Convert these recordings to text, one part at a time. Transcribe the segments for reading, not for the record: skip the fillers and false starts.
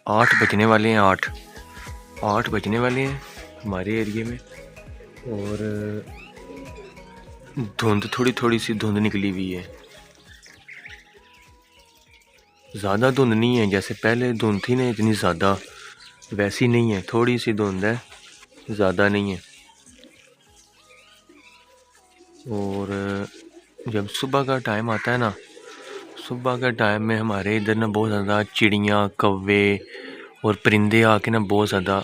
8 बजने वाले हैं। 8 बजने वाले हैं हमारे एरिए में। और धुंध थोड़ी सी धुंध निकली हुई है। ज़्यादा धुंध नहीं है, जैसे पहले धुंध थी ना इतनी ज़्यादा, वैसी नहीं है। थोड़ी सी धुंध है, ज़्यादा नहीं है। और जब सुबह का टाइम आता है ना, सुबह का टाइम में हमारे इधर ना बहुत ज़्यादा चिड़ियाँ, कौवे और परिंदे आके ना बहुत ज़्यादा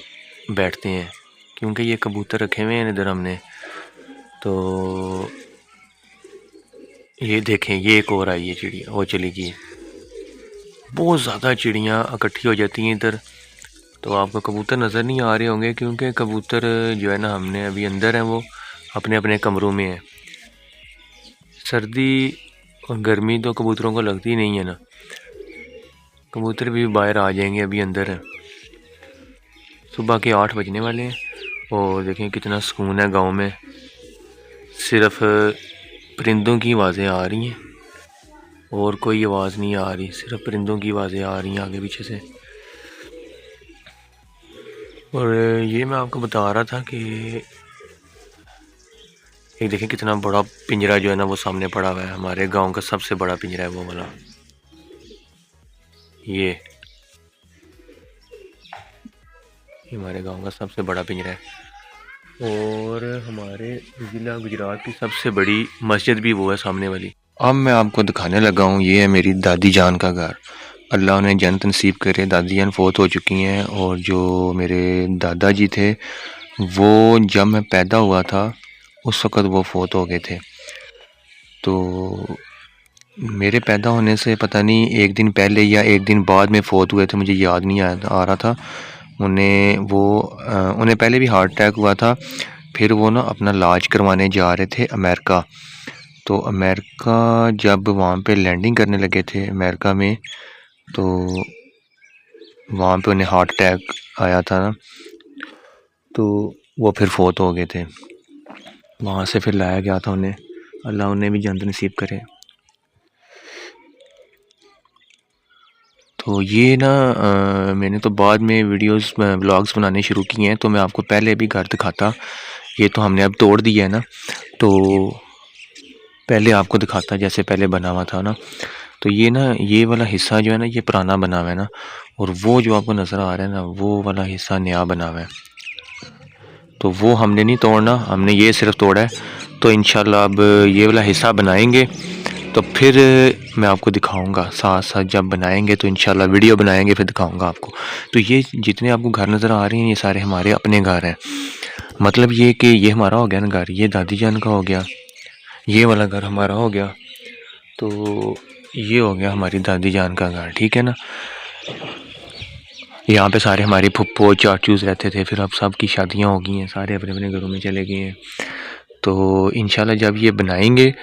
बैठते हैं, क्योंकि ये कबूतर रखे हुए हैं इधर हमने। तो ये देखें, ये एक और आई है चिड़िया, वो चली गई। बहुत ज़्यादा चिड़ियाँ इकट्ठी हो जाती हैं इधर। तो आपको कबूतर नज़र नहीं आ रहे होंगे, क्योंकि कबूतर जो है ना हमने अभी अंदर हैं, वो अपने अपने कमरों में हैं। सर्दी और गर्मी तो कबूतरों को लगती नहीं है ना, कबूतर भी बाहर आ जाएंगे, अभी अंदर हैं। सुबह के 8 बजने वाले हैं और देखें कितना सुकून है गांव में। सिर्फ परिंदों की आवाज़ें आ रही हैं और कोई आवाज़ नहीं आ रही, सिर्फ परिंदों की आवाज़ें आ रही हैं आगे पीछे से। और ये मैं आपको बता रहा था कि एक देखें कितना बड़ा पिंजरा जो है ना वो सामने पड़ा हुआ है। हमारे गांव का सबसे बड़ा पिंजरा है वो वाला। ये हमारे गांव का सबसे बड़ा पिंजरा है। और हमारे ज़िला गुजरात की सबसे बड़ी मस्जिद भी वो है सामने वाली। अब मैं आपको दिखाने लगा हूँ, ये है मेरी दादी जान का घर। अल्लाह उन्हें जन्नत नसीब करे। दादी जान फोत हो चुकी हैं और जो मेरे दादाजी थे वो जब मैं पैदा हुआ था उस वक़्त वो फोत हो गए थे। तो मेरे पैदा होने से पता नहीं एक दिन पहले या एक दिन बाद में फ़ौत हुए थे, मुझे याद नहीं आ रहा था। उन्हें पहले भी हार्ट अटैक हुआ था। फिर वो ना अपना इलाज करवाने जा रहे थे अमेरिका। तो अमेरिका जब वहाँ पे लैंडिंग करने लगे थे अमेरिका में, तो वहाँ पे उन्हें हार्ट अटैक आया था ना, तो वो फिर फ़ौत हो गए थे। वहाँ से फिर लाया गया था उन्हें। अल्लाह उन्हें भी जन्नत नसीब करे। तो ये ना मैंने तो बाद में वीडियोस व्लॉग्स बनाने शुरू किए हैं, तो मैं आपको पहले भी घर दिखाता। ये तो हमने अब तोड़ दिया है ना, तो पहले आपको दिखाता जैसे पहले बना हुआ था ना। तो ये ना, ये वाला हिस्सा जो है ना ये पुराना बना हुआ है ना, और वो जो आपको नज़र आ रहा है ना वो वाला हिस्सा नया बना हुआ है। तो वो हमने नहीं तोड़ना, हमने ये सिर्फ तोड़ा है। तो इंशाल्लाह अब ये वाला हिस्सा बनाएंगे तो फिर मैं आपको दिखाऊंगा। साथ साथ जब बनाएंगे तो इंशाल्लाह वीडियो बनाएंगे, फिर दिखाऊंगा आपको। तो ये जितने आपको घर नज़र आ रहे हैं ये सारे हमारे अपने घर हैं। मतलब ये कि ये हमारा हो गया ना घर, ये दादी जान का हो गया, ये वाला घर हमारा हो गया, तो ये हो गया हमारी दादी जान का घर, ठीक है ना। यहाँ पे सारे हमारे फुप्पो चाचूज़ रहते थे, फिर अब सब की शादियाँ हो गई हैं, सारे अपने अपने घरों में चले गए हैं। तो इंशाल्लाह जब ये बनाएंगे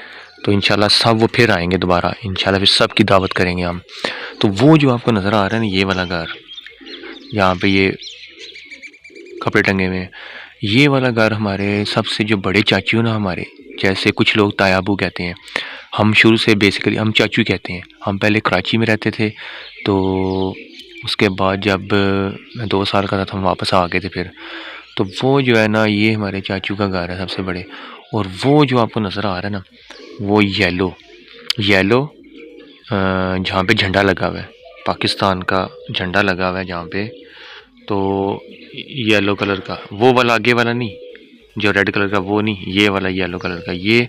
तो इंशाल्लाह सब वो फिर आएंगे दोबारा, इंशाल्लाह फिर सब की दावत करेंगे हम। तो वो जो आपको नज़र आ रहा है ना ये वाला घर, यहाँ पे ये कपड़े टंगे हुए हैं, ये वाला घर हमारे सबसे जो बड़े चाचू ना हमारे, जैसे कुछ लोग तायाबू कहते हैं, हम शुरू से बेसिकली हम चाचू कहते हैं। हम पहले कराची में रहते थे, तो उसके बाद जब मैं 2 साल का था तो हम वापस आ गए थे फिर। तो वो जो है ना ये हमारे चाचू का घर है सबसे बड़े। और वो जो आपको नज़र आ रहा है ना वो येलो जहाँ पे झंडा लगा हुआ है, पाकिस्तान का झंडा लगा हुआ है जहाँ पे, तो येलो कलर का वो वाला, आगे वाला नहीं, जो रेड कलर का वो नहीं, ये वाला येलो कलर का। ये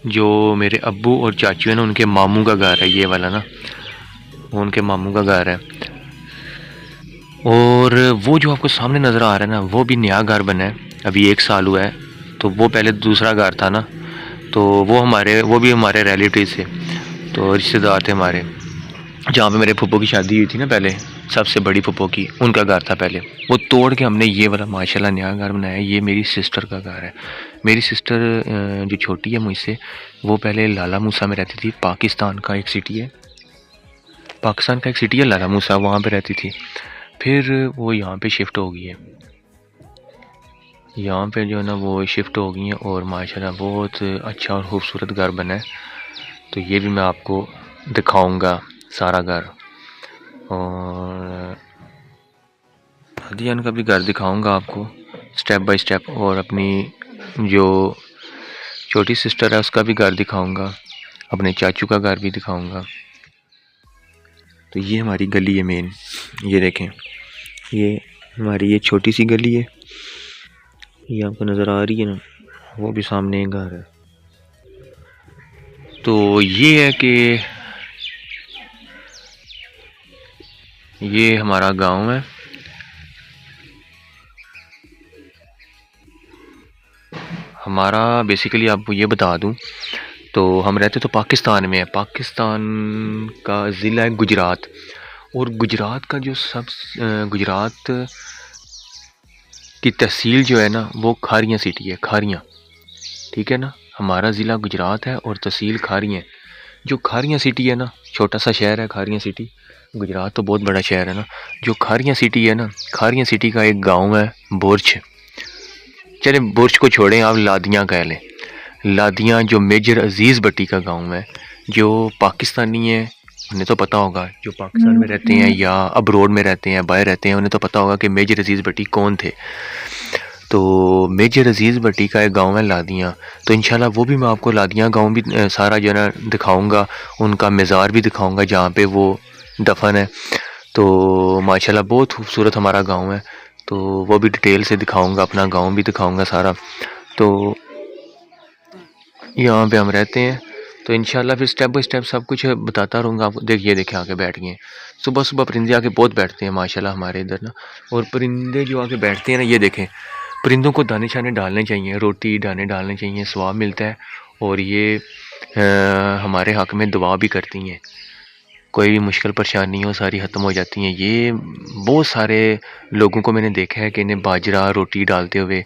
जो मेरे अब्बू और चाचू है ना उनके मामू का घर है ये वाला ना, वो उनके मामू का घर है। और वो जो आपको सामने नज़र आ रहा है ना वो भी नया घर बना है, अभी 1 साल हुआ है। तो वो पहले दूसरा घर था ना, तो वो भी हमारे रिलेटिव थे, तो रिश्तेदार थे हमारे। जहाँ पे मेरे फूफो की शादी हुई थी ना पहले, सबसे बड़ी फूफो की, उनका घर था पहले। वो तोड़ के हमने ये वाला माशाल्लाह नया घर बनाया है। ये मेरी सिस्टर का घर है। मेरी सिस्टर जो छोटी है मुझसे, वो पहले लाला मूसा में रहती थी। पाकिस्तान का एक सिटी है लाला मूसा, वहाँ पे रहती थी। फिर वो यहाँ पे शिफ्ट हो गई है, यहाँ पे जो है ना वो शिफ्ट हो गई हैं, और माशाल्लाह बहुत अच्छा और ख़ूबसूरत घर बना है। तो ये भी मैं आपको दिखाऊंगा सारा घर। और हदीजान का भी घर दिखाऊंगा आपको स्टेप बाय स्टेप, और अपनी जो छोटी सिस्टर है उसका भी घर दिखाऊंगा, अपने चाचू का घर भी दिखाऊंगा। तो ये हमारी गली है मेन, ये देखें, ये हमारी ये छोटी सी गली है, ये आपको नज़र आ रही है ना, वो भी सामने एक घर है। तो ये है कि ये हमारा गांव है। हमारा बेसिकली आपको ये बता दूं तो हम रहते तो पाकिस्तान में है, पाकिस्तान का ज़िला है गुजरात, और गुजरात का जो गुजरात की तहसील जो है ना वो खारियाँ सिटी है, खारियाँ, ठीक है ना। हमारा ज़िला गुजरात है और तहसील खारियाँ। जो खारियाँ सिटी है ना, छोटा सा शहर है खारियाँ सिटी, गुजरात तो बहुत बड़ा शहर है ना। जो खारियाँ सिटी है ना, खारियाँ सिटी का एक गांव है बुर्ज, चले बुर्ज को छोड़ें, आप लादियाँ कह लें। लादियाँ जो मेजर अजीज़ भट्टी का गांव है, जो पाकिस्तानी है उन्हें तो पता होगा, जो पाकिस्तान में रहते हैं या अब्रोड में रहते हैं, बाहर रहते हैं, उन्हें तो पता होगा कि मेजर अजीज़ भट्टी कौन थे। तो मेजर अजीज़ भट्टी का एक गांव है लादियाँ, तो इंशाल्लाह वो भी मैं आपको लादियाँ गांव भी सारा जो है ना दिखाऊँगा, उनका मज़ार भी दिखाऊँगा जहाँ पे वो दफन है। तो माशाल्लाह बहुत खूबसूरत हमारा गांव है, तो वो भी डिटेल से दिखाऊँगा, अपना गांव भी दिखाऊँगा सारा। तो यहाँ पे हम रहते हैं, तो इंशाल्लाह फिर स्टेप बाय स्टेप सब कुछ बताता रहूँगा आपको। देखिए देखें आके बैठ गए, सुबह सुबह परिंदे आके बहुत बैठते हैं माशाल्लाह हमारे इधर ना। और परिंदे जो आके बैठते हैं ना, ये देखें, परिंदों को दाने शाने डालने चाहिए, रोटी दाने डालने चाहिए, स्वाब मिलता है। और ये हमारे हक़ में दुआ भी करती हैं, कोई भी मुश्किल परेशानी हो सारी ख़त्म हो जाती हैं। ये बहुत सारे लोगों को मैंने देखा है कि इन्हें बाजरा रोटी डालते हुए,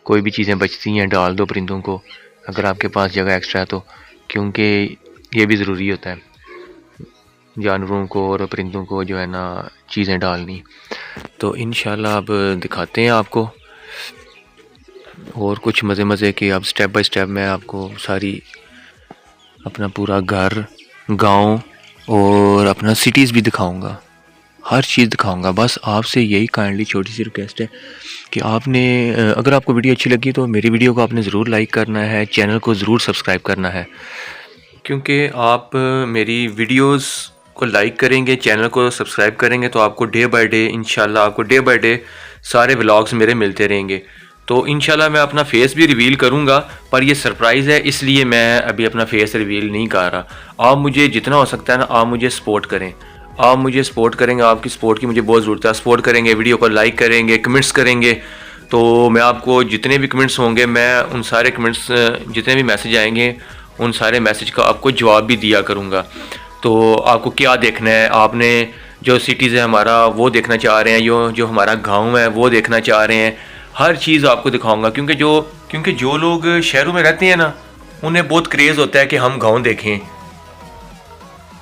कोई भी चीज़ें बचती हैं डाल दो परिंदों को, अगर आपके पास जगह एक्स्ट्रा है तो, क्योंकि ये भी ज़रूरी होता है जानवरों को और परिंदों को जो है ना चीज़ें डालनी। तो इंशाल्लाह अब दिखाते हैं आपको और कुछ मज़े के, अब स्टेप बाय स्टेप मैं आपको सारी अपना पूरा घर, गांव और अपना सिटीज़ भी दिखाऊंगा, हर चीज़ दिखाऊंगा। बस आपसे यही काइंडली छोटी सी रिक्वेस्ट है कि आपने अगर आपको वीडियो अच्छी लगी तो मेरी वीडियो को आपने ज़रूर लाइक करना है, चैनल को ज़रूर सब्सक्राइब करना है, क्योंकि आप मेरी वीडियोस को लाइक करेंगे, चैनल को सब्सक्राइब करेंगे तो आपको डे बाय डे इंशाल्लाह आपको डे बाय डे सारे व्लॉग्स मेरे मिलते रहेंगे। तो इंशाल्लाह मैं अपना फेस भी रिवील करूंगा, पर ये सरप्राइज़ है इसलिए मैं अभी अपना फेस रिवील नहीं कर रहा। आप मुझे जितना हो सकता है ना, आप मुझे सपोर्ट करें, आप मुझे सपोर्ट करेंगे, आपकी सपोर्ट की मुझे बहुत ज़रूरत है। सपोर्ट करेंगे, वीडियो को लाइक करेंगे, कमेंट्स करेंगे, तो मैं आपको जितने भी कमेंट्स होंगे मैं उन सारे कमेंट्स, जितने भी मैसेज आएंगे उन सारे मैसेज का आपको जवाब भी दिया करूँगा। तो आपको क्या देखना है, आपने जो सिटीज़ है हमारा वो देखना चाह रहे हैं, जो हमारा गांव है वो देखना चाह रहे हैं, हर चीज़ आपको दिखाऊंगा। क्योंकि जो लोग शहरों में रहते हैं ना, उन्हें बहुत क्रेज़ होता है कि हम गांव देखें,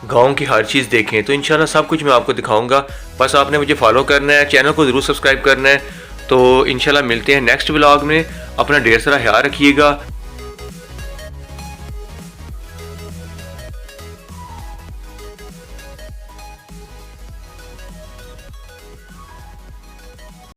गांव की हर चीज़ देखें। तो इंशाल्लाह सब कुछ मैं आपको दिखाऊंगा, बस आपने मुझे फॉलो करना है, चैनल को ज़रूर सब्सक्राइब करना है। तो इंशाल्लाह मिलते हैं नेक्स्ट व्लॉग में। अपना ढेर सारा ख्याल रखिएगा।